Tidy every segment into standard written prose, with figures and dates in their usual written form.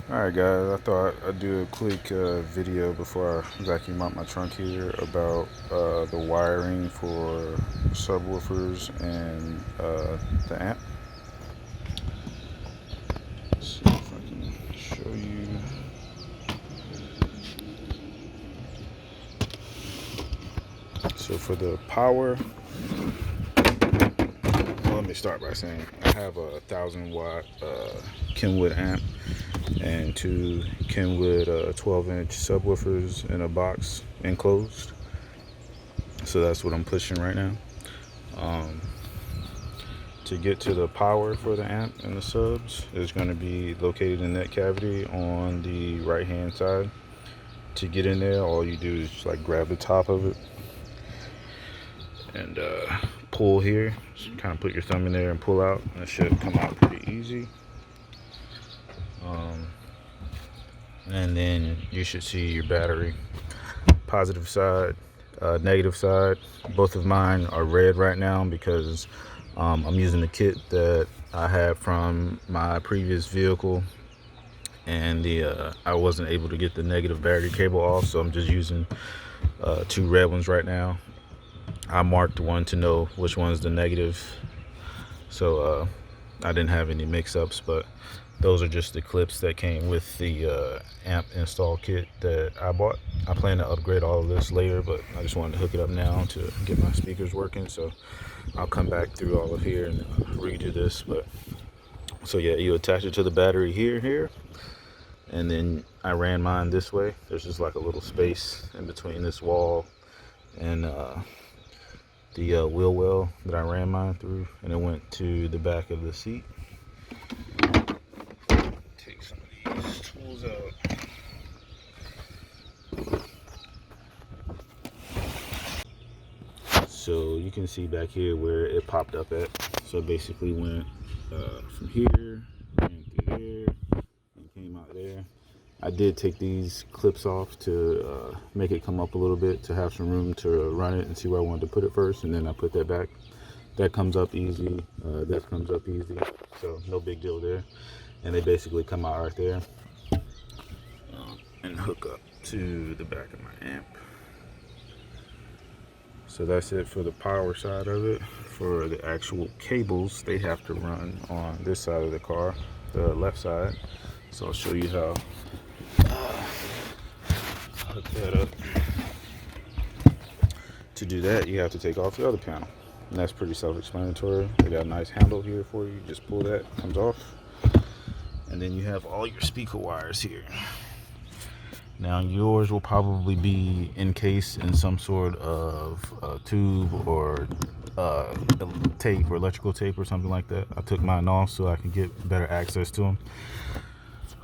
Alright guys, I thought I'd do a quick video before I vacuum out my trunk here about the wiring for subwoofers and the amp. Let's see if I can show you. So for the power, well, let me start by saying I have a 1,000 watt Kenwood amp and two Kenwood 12-inch subwoofers in a box enclosed. So that's what I'm pushing right now. To get to the power for the amp and the subs is going to be located in that cavity on the right hand side. To get in there, all you do is just like grab the top of it and pull here. Just kind of put your thumb in there and pull out, and it should come out pretty easy. And then you should see your battery, positive side, negative side. Both of mine are red right now because I'm using the kit that I had from my previous vehicle, and I wasn't able to get the negative battery cable off, so I'm just using two red ones right now. I marked one to know which one's the negative, so I didn't have any mix-ups, but those are just the clips that came with the amp install kit that I bought. I plan to upgrade all of this later, but I just wanted to hook it up now to get my speakers working. So I'll come back through all of here and redo this. But so yeah, you attach it to the battery here, and then I ran mine this way. There's just like a little space in between this wall and the wheel well that I ran mine through, and it went to the back of the seat. Take some of these tools out. So you can see back here where it popped up at. So it basically went from here, ran through there, and came out there. I did take these clips off to make it come up a little bit, to have some room to run it and see where I wanted to put it first, and then I put that back. That comes up easy. This comes up easy. So no big deal there. And they basically come out right there and hook up to the back of my amp. So that's it for the power side of it. For the actual cables, they have to run on this side of the car, the left side. So I'll show you how hook that up. To do that, you have to take off the other panel, and that's pretty self-explanatory. They got a nice handle here for you. Just pull that, comes off, and then you have all your speaker wires here. Now yours will probably be encased in some sort of tube or tape or electrical tape or something like that. I took mine off so I can get better access to them.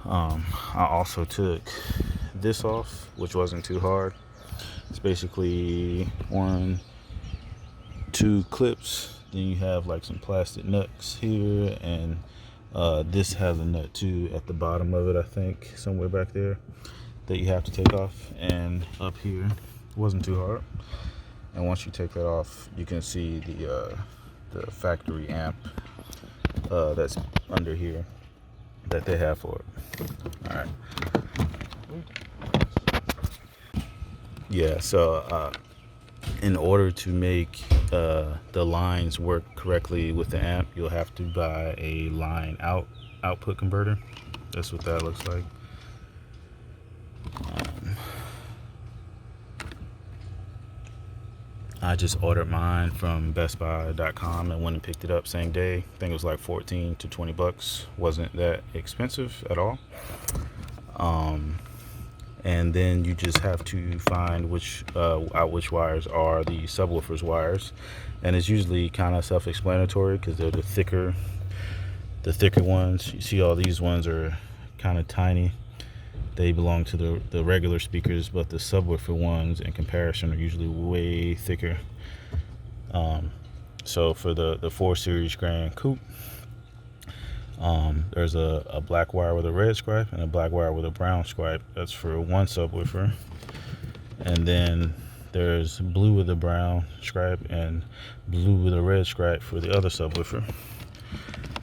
I also took this off, which wasn't too hard. It's basically 1, 2 clips. Then you have like some plastic nuts here, and this has a nut too at the bottom of it, I think, somewhere back there, that you have to take off. And up here, it wasn't too hard. And once you take that off, you can see the factory amp that's under here that they have for it. All right. Yeah, so in order to make the lines work correctly with the amp, you'll have to buy a line output converter. That's what that looks like. I just ordered mine from bestbuy.com and went and picked it up same day. I think it was like 14 to 20 bucks. Wasn't that expensive at all. And then you just have to find which wires are the subwoofers wires, and it's usually kind of self-explanatory because they're the thicker ones. You see all these ones are kind of tiny. They belong to the regular speakers, but the subwoofer ones in comparison are usually way thicker. So for the 4 Series Grand Coupe, there's a black wire with a red stripe and a black wire with a brown stripe. That's for one subwoofer. And then there's blue with a brown stripe and blue with a red stripe for the other subwoofer.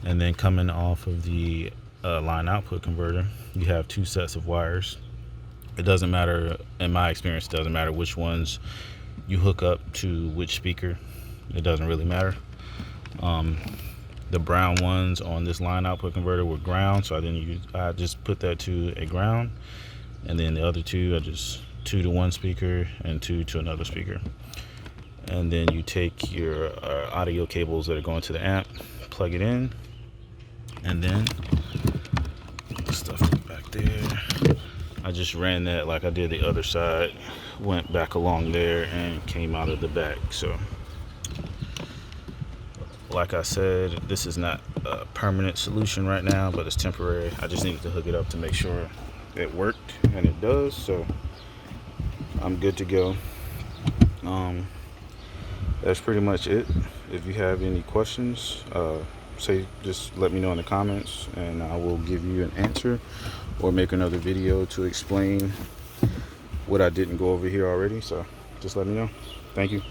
And then coming off of the line output converter, you have two sets of wires. It doesn't matter, in my experience, it doesn't matter which ones you hook up to which speaker. It doesn't really matter. The brown ones on this line output converter were ground, so I just put that to a ground, and then the other two, I just 2 to one speaker and 2 to another speaker. And then you take your audio cables that are going to the amp, plug it in, and then stuff it back there. I just ran that like I did the other side, went back along there and came out of the back. So like I said, this is not a permanent solution right now, but it's temporary. I just needed to hook it up to make sure it worked, and it does, so I'm good to go. That's pretty much it. If you have any questions, just let me know in the comments, and I will give you an answer or make another video to explain what I didn't go over here already. So just let me know. Thank you.